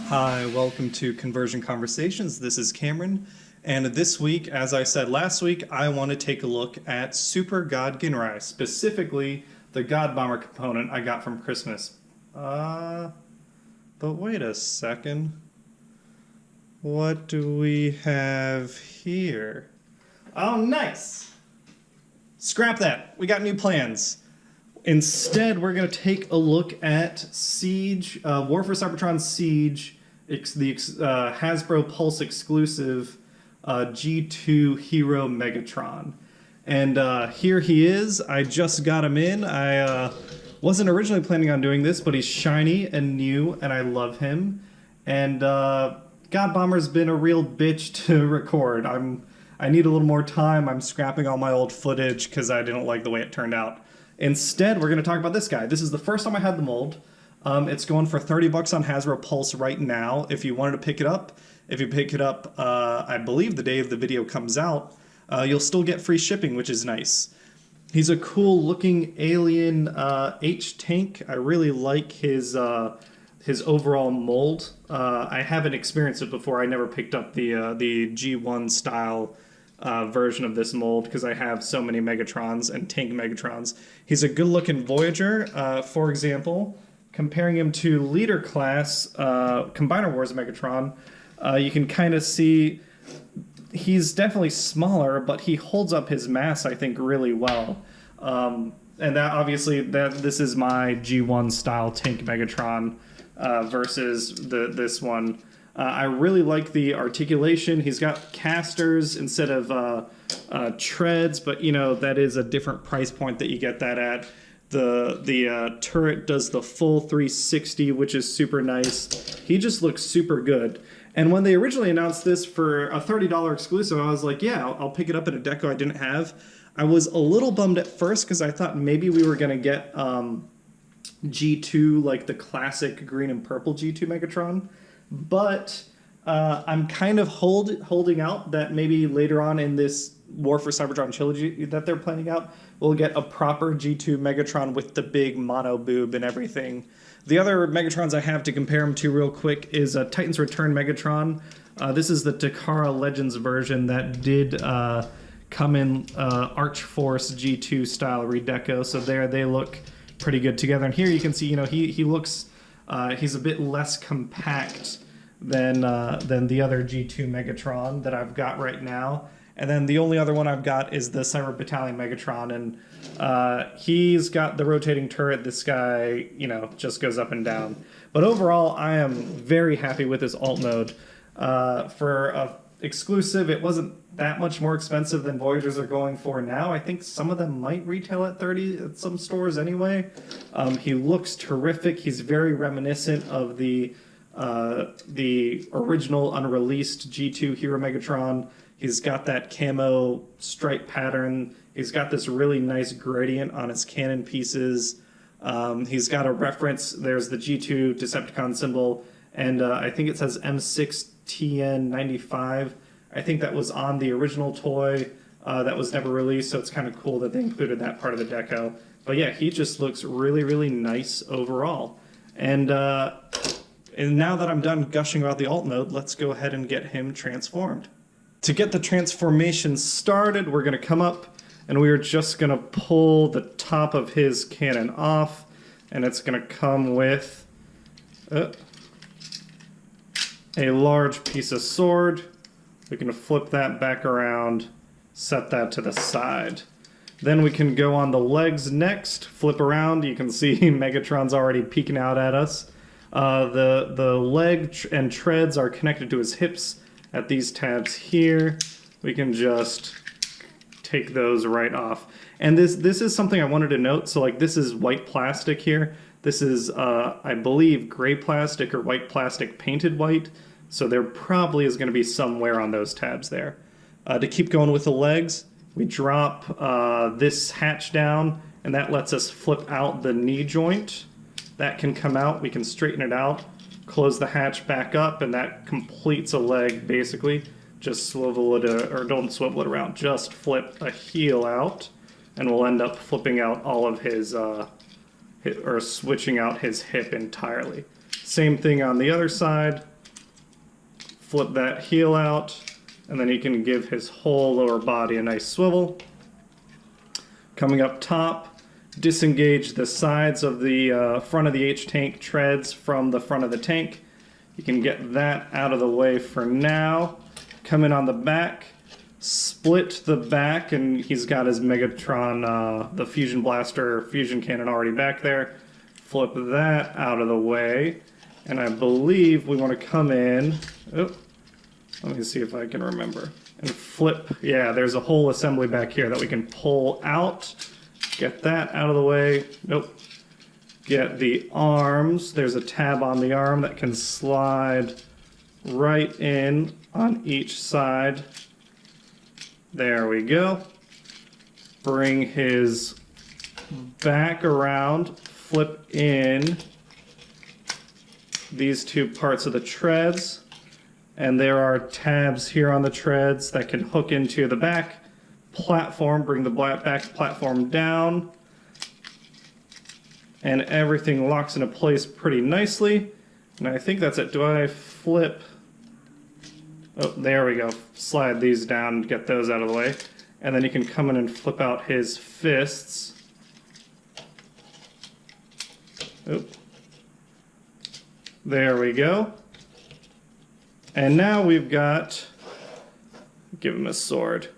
Hi, welcome to Conversion Conversations. This is Cameron, and this week, as I said last week, I want to take a look at Super God Ginrai, specifically the Godbomber component I got from Christmas. But wait a second. What do we have here? Oh, nice! Scrap that. We got new plans. Instead, we're going to take a look at Siege, War for Cybertron SIEGE, the Hasbro Pulse exclusive G2 Hero Megatron. And here he is. I just got him in. I wasn't originally planning on doing this, but he's shiny and new, and I love him. And Godbomber's been a real bitch to record. I need a little more time. I'm scrapping all my old footage because I didn't like the way it turned out. Instead, we're going to talk about this guy. This is the first time I had the mold. It's going for $30 on Hasbro Pulse right now if you wanted to pick it up. If you pick it up, I believe the day the video comes out, you'll still get free shipping, which is nice. He's a cool looking alien H-Tank. I really like his overall mold. I haven't experienced it before. I never picked up the G1 style version of this mold because I have so many Megatrons and tank Megatrons. He's a good-looking Voyager, for example. Comparing him to Leader Class Combiner Wars Megatron, you can kind of see he's definitely smaller, but he holds up his mass, I think, really well. And that obviously, this is my G1 style tank Megatron versus this one. I really like the articulation. He's got casters instead of treads, but you know that is a different price point that you get that at. The turret does the full 360, which is super nice. He just looks super good. And when they originally announced this for a $30 exclusive, I was like, yeah, I'll pick it up at a deco I didn't have. I was a little bummed at first because I thought maybe we were going to get G2, like the classic green and purple G2 Megatron. But I'm kind of holding out that maybe later on in this War for Cybertron trilogy that they're planning out, we'll get a proper G2 Megatron with the big mono boob and everything. The other Megatrons I have to compare them to real quick is Titan's Return Megatron. This is the Takara Legends version that did come in Arch Force G2 style redeco. So there they look pretty good together. And here you can see, you know, he looks he's a bit less compact than the other G2 Megatron that I've got right now. And then the only other one I've got is the Cyber Battalion Megatron, and he's got the rotating turret. This guy, you know, just goes up and down. But overall, I am very happy with this alt mode. For a exclusive, it wasn't that much more expensive than Voyagers are going for now. I think some of them might retail at $30 at some stores anyway. He looks terrific. He's very reminiscent of the original unreleased G2 Hero Megatron. He's got that camo stripe pattern. He's got this really nice gradient on his cannon pieces. He's got a reference. There's the G2 Decepticon symbol, and I think it says M6TN95. I think that was on the original toy that was never released, so it's kind of cool that they included that part of the deco. But yeah, he just looks really, really nice overall. And now that I'm done gushing about the alt mode, let's go ahead and get him transformed. To get the transformation started, we're going to come up and we're just going to pull the top of his cannon off, and it's going to come with a large piece of sword. We can flip that back around, set that to the side. Then we can go on the legs next, flip around. You can see Megatron's already peeking out at us. The leg and treads are connected to his hips at these tabs here. We can just take those right off. And this is something I wanted to note. So like this is white plastic here. This is, I believe, gray plastic or white plastic painted white. So there probably is going to be some wear on those tabs there. To keep going with the legs, we drop this hatch down, and that lets us flip out the knee joint. That can come out. We can straighten it out, close the hatch back up, and that completes a leg basically. Just swivel it, or don't swivel it around, just flip a heel out, and we'll end up flipping out all of his, or switching out his hip entirely. Same thing on the other side. Flip that heel out, and then he can give his whole lower body a nice swivel. Coming up top, disengage the sides of the front of the H-tank treads from the front of the tank. You can get that out of the way for now. Come in on the back, split the back, and he's got his Megatron, the fusion blaster, fusion cannon already back there. Flip that out of the way, and I believe we want to come in, oh, let me see if I can remember, and flip, yeah, there's a whole assembly back here that we can pull out. Get that out of the way, nope. Get the arms, there's a tab on the arm that can slide right in on each side. There we go. Bring his back around, flip in these two parts of the treads, and there are tabs here on the treads that can hook into the back platform, bring the back platform down, and everything locks into place pretty nicely. And I think that's it. Do I flip? Oh, there we go. Slide these down, get those out of the way. And then you can come in and flip out his fists. Oop. There we go. And now we've got, give him a sword,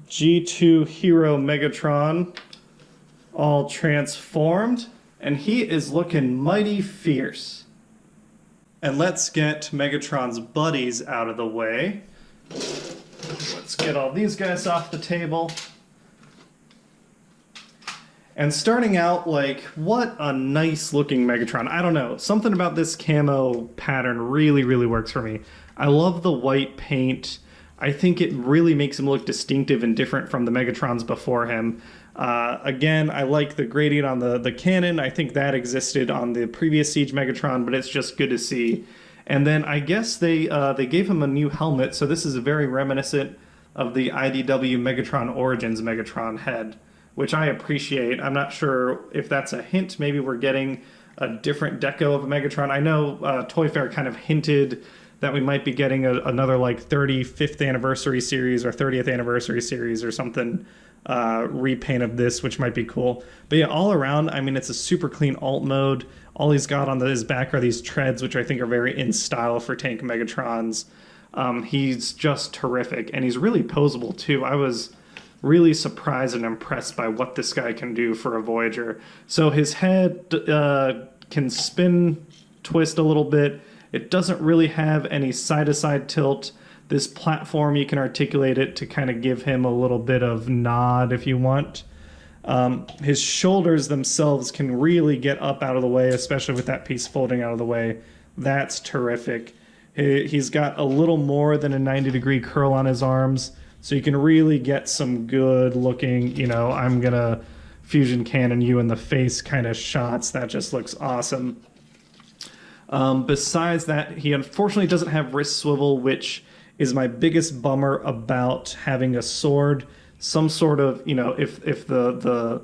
G2 Hero Megatron, all transformed, and he is looking mighty fierce. And let's get Megatron's buddies out of the way. Let's get all these guys off the table. And starting out, like, what a nice looking Megatron. I don't know, something about this camo pattern really, really works for me. I love the white paint. I think it really makes him look distinctive and different from the Megatrons before him. Again, I like the gradient on the cannon. I think that existed on the previous Siege Megatron, but it's just good to see. And then I guess they gave him a new helmet, so this is very reminiscent of the IDW Megatron Origins Megatron head, which I appreciate. I'm not sure if that's a hint. Maybe we're getting a different deco of a Megatron. I know Toy Fair kind of hinted that we might be getting another like 35th anniversary series or 30th anniversary series or something repaint of this, which might be cool. But yeah, all around, I mean, it's a super clean alt mode. All he's got on his back are these treads, which I think are very in style for tank Megatrons. He's just terrific, and he's really posable too. I was really surprised and impressed by what this guy can do for a Voyager. So his head can spin, twist a little bit. It doesn't really have any side-to-side tilt. This platform, you can articulate it to kind of give him a little bit of nod if you want. His shoulders themselves can really get up out of the way, especially with that piece folding out of the way. That's terrific. He's got a little more than a 90-degree curl on his arms, so you can really get some good looking, you know, I'm gonna fusion cannon you in the face kind of shots. That just looks awesome. Besides that, he unfortunately doesn't have wrist swivel, which is my biggest bummer about having a sword. Some sort of, you know, if the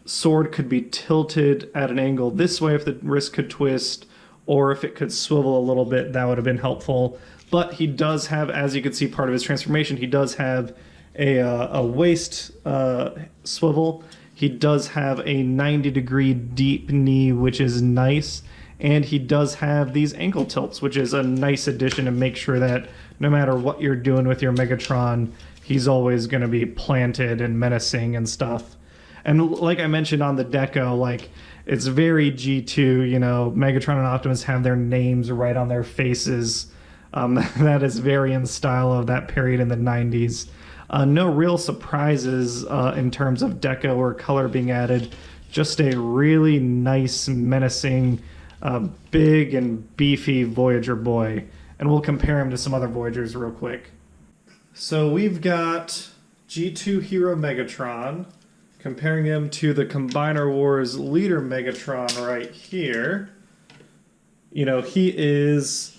sword could be tilted at an angle this way, if the wrist could twist, or if it could swivel a little bit, that would have been helpful. But he does have, as you can see, part of his transformation, he does have a waist swivel. He does have a 90-degree deep knee, which is nice. And he does have these ankle tilts, which is a nice addition to make sure that no matter what you're doing with your Megatron, he's always going to be planted and menacing and stuff. And like I mentioned on the deco, like, it's very G2, you know, Megatron and Optimus have their names right on their faces. That is very in style of that period in the 90s. No real surprises in terms of deco or color being added. Just a really nice, menacing, big and beefy Voyager boy. And we'll compare him to some other Voyagers real quick. So we've got G2 Hero Megatron, comparing him to the Combiner Wars Leader Megatron right here. You know, he is...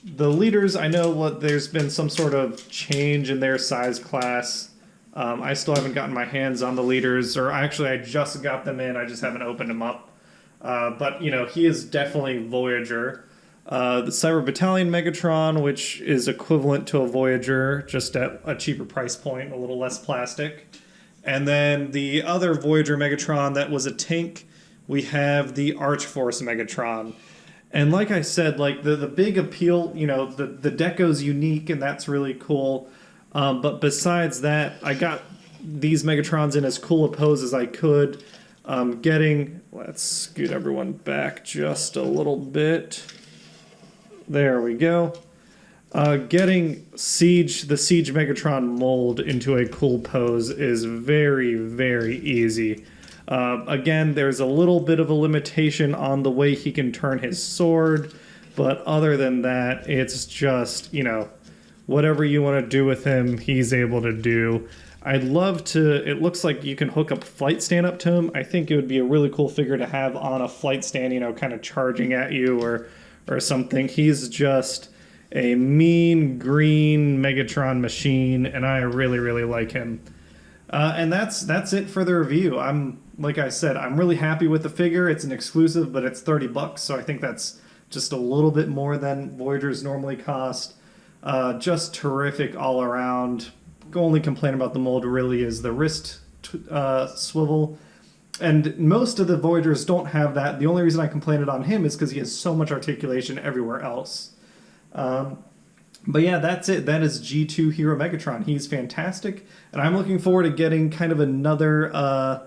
The leaders, I know what there's been some sort of change in their size class. I still haven't gotten my hands on the leaders, or actually I just got them in, I just haven't opened them up. But, you know, he is definitely Voyager. The Cyber Battalion Megatron, which is equivalent to a Voyager, just at a cheaper price point, a little less plastic. And then the other Voyager Megatron that was a tank, we have the Archforce Megatron. And like I said, like the big appeal, you know, the deco's unique and that's really cool. But besides that, I got these Megatrons in as cool a pose as I could. Let's scoot everyone back just a little bit. There we go. Getting the Siege Megatron mold into a cool pose is very, very easy. Again, there's a little bit of a limitation on the way he can turn his sword, but other than that, it's just, you know, whatever you want to do with him, he's able to do. I'd love to, it looks like you can hook up a flight stand up to him. I think it would be a really cool figure to have on a flight stand, you know, kind of charging at you or something. He's just a mean green Megatron machine, and I really, really like him. And that's it for the review. Like I said, I'm really happy with the figure. It's an exclusive, but it's $30, so I think that's just a little bit more than Voyagers normally cost. Just terrific all around. The only complaint about the mold really is the wrist swivel. And most of the Voyagers don't have that. The only reason I complained on him is because he has so much articulation everywhere else. But yeah, that's it. That is G2 Hero Megatron. He's fantastic. And I'm looking forward to getting kind of another,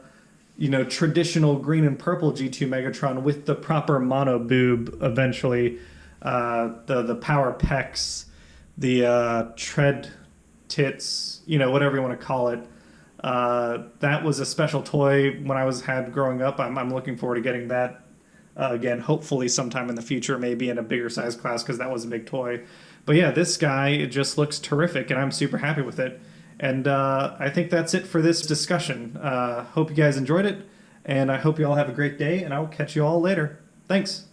you know, traditional green and purple G2 Megatron with the proper mono boob eventually. The power pecs, the tread tits, you know, whatever you want to call it. That was a special toy when I had growing up. I'm looking forward to getting that again, hopefully sometime in the future, maybe in a bigger size class, because that was a big toy. But yeah, this guy, it just looks terrific, and I'm super happy with it. And I think that's it for this discussion. Hope you guys enjoyed it, and I hope you all have a great day, and I'll catch you all later. Thanks.